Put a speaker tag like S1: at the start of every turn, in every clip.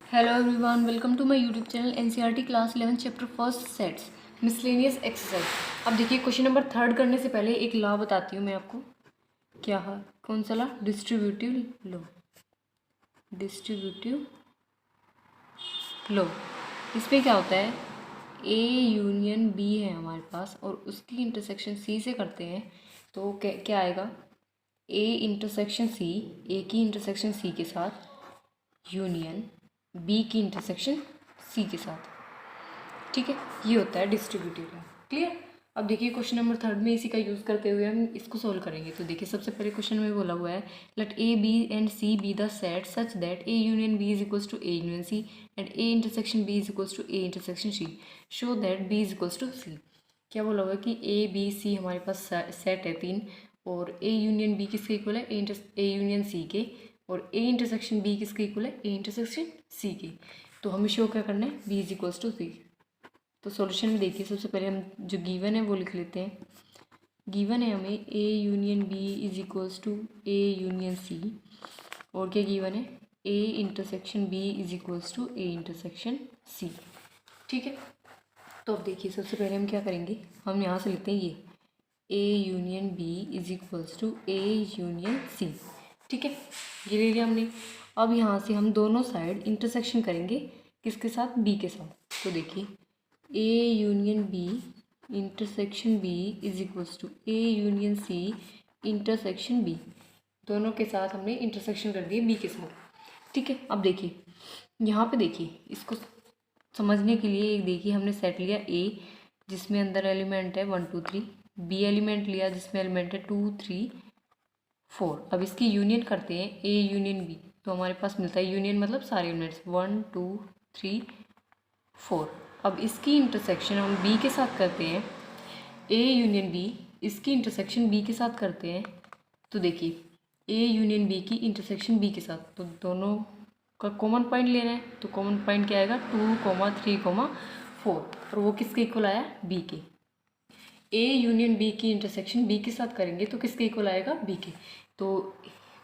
S1: Hello everyone, welcome to my YouTube channel NCERT class 11 chapter first sets miscellaneous exercise. अब देखिए question number third करने से पहले एक लॉ बताती हूँ मैं आपको। क्या है? कौन सा law? Distributive law. Distributive law, इस पर क्या होता है, ए यूनियन बी है हमारे पास और उसकी इंटरसेक्शन सी से करते हैं तो क्या आएगा, ए इंटरसेक्शन सी, ए की इंटरसेक्शन सी के साथ यूनियन बी की इंटरसेक्शन सी के साथ। ठीक है, ये होता है डिस्ट्रीब्यूटिव लॉ। क्लियर? अब देखिए क्वेश्चन नंबर थर्ड में इसी का यूज़ करते हुए हम इसको सोल्व करेंगे। तो देखिए सबसे पहले क्वेश्चन में बोला हुआ है, let A B and C B the set such that A union B is equals to A union C and A intersection B is equals to A intersection C, show that B is equals to C. क्या बोला हुआ है कि A B C हमारे पास set है तीन, और ए union B किसके इक्वल है, ए यूनियन सी के, और ए इंटरसेक्शन बी किसके इक्वल है, ए इंटरसेक्शन सी के। तो हमें शो क्या करना है, बी इज इक्वल्स टू सी। तो सॉल्यूशन में देखिए सबसे पहले हम जो गिवन है वो लिख लेते हैं। गिवन है हमें A union B is equals to A union C, और क्या गिवन है, A intersection B is equals to A intersection C. ठीक है, तो अब देखिए सबसे पहले हम क्या करेंगे, हम यहाँ से लेते हैं ये A union B is equals to A union C. ठीक है, ये ले लिया हमने। अब यहाँ से हम दोनों साइड इंटरसेक्शन करेंगे, किसके साथ, बी के साथ। तो देखिए A union B intersection B is equals to A union C intersection B, दोनों के साथ हमने इंटरसेक्शन कर दिए बी के साथ। ठीक है, अब देखिए यहाँ पे देखिए, इसको समझने के लिए एक देखिए, हमने सेट लिया ए जिसमें अंदर एलिमेंट है 1 2 3, बी एलिमेंट लिया जिसमें एलिमेंट है 2 3 4। अब इसकी यूनियन करते हैं ए यूनियन बी, तो हमारे पास मिलता है यूनियन मतलब सारे यूनिट्स 1 2 3 4। अब इसकी इंटरसेक्शन हम बी के साथ करते हैं, ए यूनियन बी, इसकी इंटरसेक्शन बी के साथ करते हैं। तो देखिए ए यूनियन बी की इंटरसेक्शन बी के साथ, तो दोनों का कॉमन पॉइंट लेना है। तो कॉमन पॉइंट क्या आएगा, 2 3 4, और वो किसके इक्वल आया, बी के। ए यूनियन बी की इंटरसेक्शन बी के साथ करेंगे तो किसके इक्वल आएगा, बी के। तो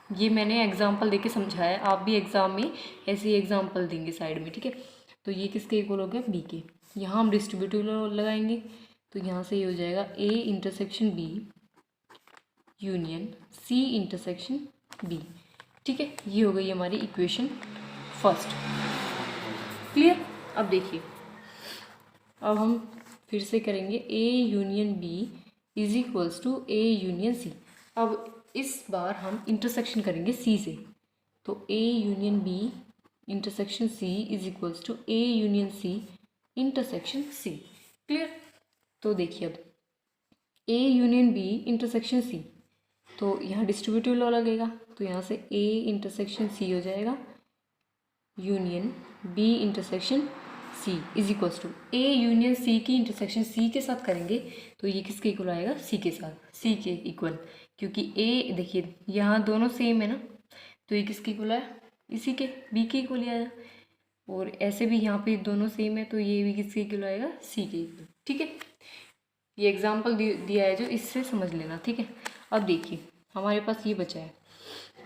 S1: ये मैंने एग्जाम्पल देके समझाया, आप भी एग्जाम में ऐसे एग्जाम्पल देंगे साइड में। ठीक है, तो ये किसके इक्वल हो गया, बी के। यहाँ हम डिस्ट्रीब्यूटिव लगाएंगे, तो यहाँ से ये हो जाएगा A intersection B union C intersection B. ठीक है, ये हो गई हमारी इक्वेशन फर्स्ट। क्लियर? अब देखिए, अब हम फिर से करेंगे A union B is equals to A union C. अब इस बार हम इंटरसेक्शन करेंगे सी से, तो A union B intersection C is equals to A union C intersection C. Clear? तो देखिए अब A union B intersection C, तो यहाँ डिस्ट्रीब्यूटिव लॉ लगेगा, तो यहाँ से ए इंटरसेक्शन सी हो जाएगा union B intersection C is equals to A union C की इंटरसेक्शन सी के साथ करेंगे, तो ये किसके इक्वल आएगा, सी के साथ, सी के इक्वल। क्योंकि ए देखिए यहाँ दोनों सेम है ना, तो ये किसके इक्वल आया, इसी के, बी के इक्वल आया। और ऐसे भी यहाँ पे दोनों सेम है, तो ये भी किसके इक्वल आएगा, सी के इक्वल। ठीक है, ये एग्जाम्पल दिया है जो, इससे समझ लेना। ठीक है, अब देखिए हमारे पास ये बचा है,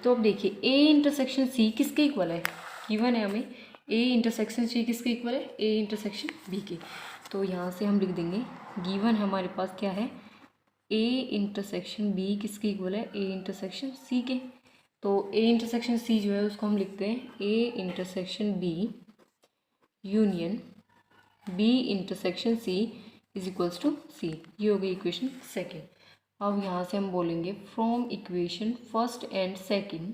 S1: तो अब देखिए ए इंटरसेक्शन सी किसके इक्वल है, गिवन है हमें ए इंटरसेक्शन सी किसके इक्वल है, ए इंटरसेक्शन बी के। तो यहाँ से हम लिख देंगे, गिवन हमारे पास क्या है, ए इंटरसेक्शन बी किसके इक्वल है, ए इंटरसेक्शन सी के। तो ए इंटरसेक्शन सी जो है उसको हम लिखते हैं A intersection B union B intersection C is equals to C. ये हो गई इक्वेशन सेकेंड। अब यहाँ से हम बोलेंगे from equation first and second.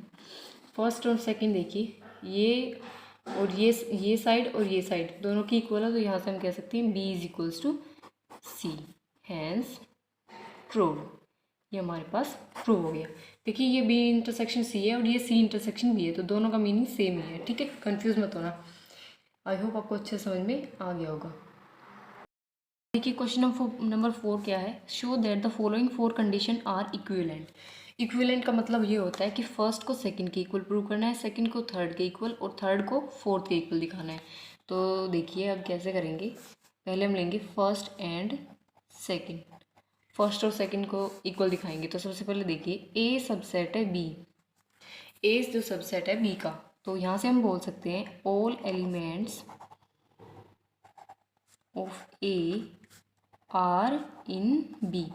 S1: First और सेकंड देखिए, ये और ये साइड और ये साइड दोनों की इक्वल है, तो यहाँ से हम कह सकते हैं B is equals to C, hence prove. ये हमारे पास प्रूव हो गया। देखिए ये बी इंटरसेक्शन सी है और ये सी इंटरसेक्शन बी है, तो दोनों का मीनिंग सेम ही है। ठीक है, कंफ्यूज मत होना। आई होप आपको अच्छे समझ में आ गया होगा। देखिए क्वेश्चन नंबर 4 क्या है, show that the following 4 condition are equivalent. Equivalent का मतलब ये होता है कि फर्स्ट को सेकंड के इक्वल प्रूव करना है, सेकंड को थर्ड के इक्वल, और थर्ड को फोर्थ के इक्वल दिखाना है। तो देखिए अब कैसे करेंगे, पहले हम लेंगे फर्स्ट एंड सेकंड, फर्स्ट और सेकंड को इक्वल दिखाएंगे। तो सबसे पहले देखिए ए सबसेट है बी, ए जो सबसेट है बी का, तो यहाँ से हम बोल सकते हैं all elements of A are in B.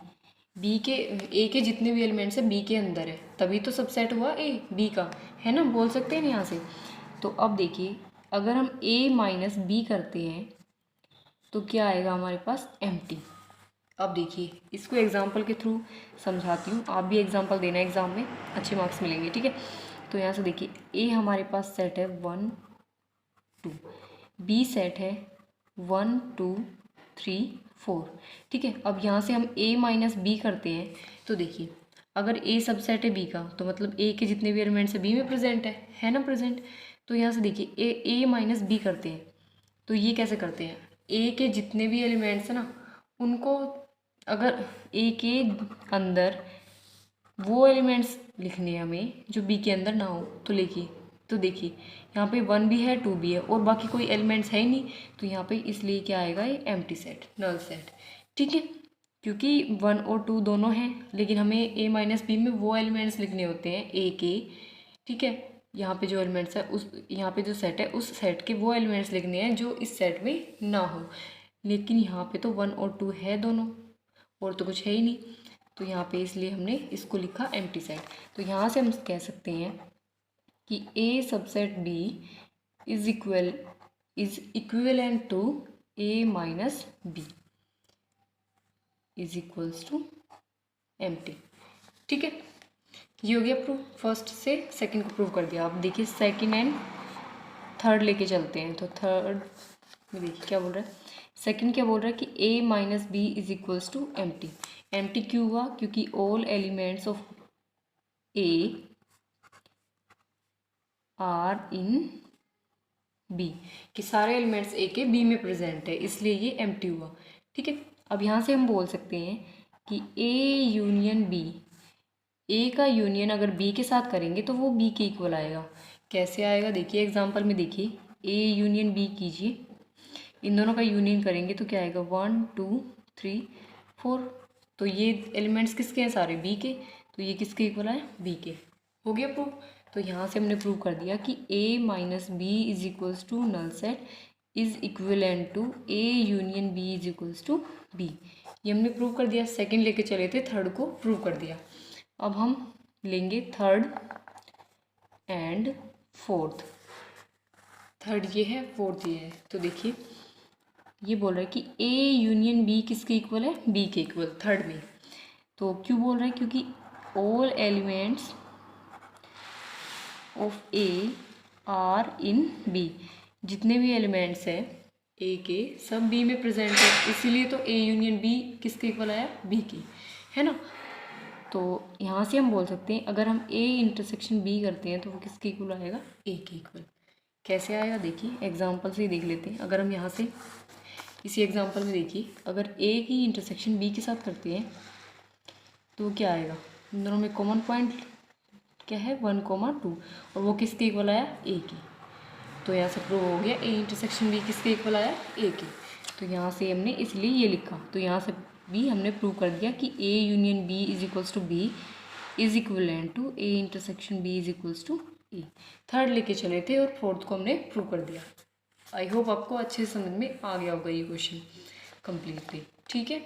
S1: B के ए के जितने भी एलिमेंट्स हैं बी के अंदर है, तभी तो सबसेट हुआ ए बी का, है ना, बोल सकते हैं ना यहाँ से। तो अब देखिए अगर हम ए माइनस बी करते हैं तो क्या आएगा हमारे पास, एम्प्टी। अब देखिए इसको एग्जाम्पल के थ्रू समझाती हूँ, आप भी एग्जाम्पल देना एग्जाम में, अच्छे मार्क्स मिलेंगे, ठीक है। तो यहाँ से देखिए ए हमारे पास सेट है 1 2, बी सेट है 1 2 3 4, ठीक है। अब यहाँ से हम a माइनस बी करते हैं तो देखिए अगर a सबसेट है b का तो मतलब a के जितने भी एलिमेंट्स है b में प्रेजेंट है ना, प्रेजेंट। तो यहाँ से देखिए a माइनस बी करते हैं तो ये कैसे करते हैं, a के जितने भी एलिमेंट्स हैं ना उनको अगर a के अंदर वो एलिमेंट्स लिखने हैं हमें जो बी के अंदर ना हो, तो लिखिए। तो देखिए यहाँ पे 1 भी है 2 भी है और बाकी कोई एलिमेंट्स है ही नहीं, तो यहाँ पे इसलिए क्या आएगा, ये एम्प्टी सेट, नल सेट, ठीक है। क्योंकि 1 और 2 दोनों हैं लेकिन हमें ए माइनस बी में वो एलिमेंट्स लिखने होते हैं ए के, ठीक है। यहाँ पे जो एलिमेंट्स है उस, यहाँ पे जो सेट है उस सेट के वो एलिमेंट्स लिखने हैं जो इस सेट में ना हो, लेकिन यहाँ पे तो 1 और 2 है दोनों और तो कुछ है ही नहीं, तो यहाँ पे इसलिए हमने इसको लिखा एम्प्टी सेट। तो यहाँ से हम कह सकते हैं कि A subset B is equivalent to A minus B is equals to empty, ठीक है। ये हो गया प्रूफ, फर्स्ट से सेकंड को प्रूव कर दिया। अब देखिए सेकंड एंड थर्ड लेके चलते हैं। तो थर्ड में देखिए क्या बोल रहा है, सेकंड क्या बोल रहा है कि a minus B is equals to empty. Empty क्यों हुआ, क्योंकि all elements of a are in b, कि सारे एलिमेंट्स a के b में प्रेजेंट है, इसलिए ये एम्प्टी हुआ, ठीक है। अब यहाँ से हम बोल सकते हैं कि a यूनियन b, a का यूनियन अगर b के साथ करेंगे तो वो b के इक्वल आएगा। कैसे आएगा देखिए एग्जांपल में, देखिए a यूनियन b कीजिए, इन दोनों का यूनियन करेंगे तो क्या आएगा 1 2 3 4, तो ये एलिमेंट्स किसके हैं, सारे b के, तो ये किसके इक्वल है, b के। हो गया प्रूफ। तो यहाँ से हमने प्रूव कर दिया कि a minus B is equals to null set is equivalent to a union b is equals to b, ये हमने प्रूव कर दिया। सेकंड लेके चले थे, थर्ड को प्रूव कर दिया। अब हम लेंगे थर्ड एंड फोर्थ। थर्ड ये है, फोर्थ ये है। तो देखिए ये बोल रहा है कि a यूनियन b किसके इक्वल है, b के इक्वल, थर्ड में। तो क्यों बोल रहा है, क्योंकि all elements of a are in b, जितने भी एलिमेंट्स हैं a के सब b में प्रेजेंट है, इसीलिए तो a यूनियन b किसके इक्वल आया, b के, है ना। तो यहाँ से हम बोल सकते हैं अगर हम a इंटरसेक्शन b करते हैं तो वो किसके इक्वल आएगा, a के इक्वल। कैसे आएगा देखिए एग्जाम्पल से ही देख लेते हैं। अगर हम यहाँ से इसी एग्जाम्पल में देखिए, अगर a की इंटरसेक्शन b के साथ करते हैं तो क्या आएगा, इन दोनों में कॉमन पॉइंट क्या है 1,2, और वो किसके इक्वल आया, a के। तो यहाँ से प्रूव हो गया a इंटरसेक्शन b किसके इक्वल आया, a के। तो यहाँ से हमने इसलिए ये लिखा, तो यहाँ से भी हमने प्रूव कर दिया कि a union b is equals to b is equivalent to a intersection b is equals to a। Third लेके चले थे और फोर्थ को हमने प्रूव कर दिया। आई होप आपको अच्छे से समझ में आ गया होगा ये क्वेश्चन कम्प्लीटली, ठीक है।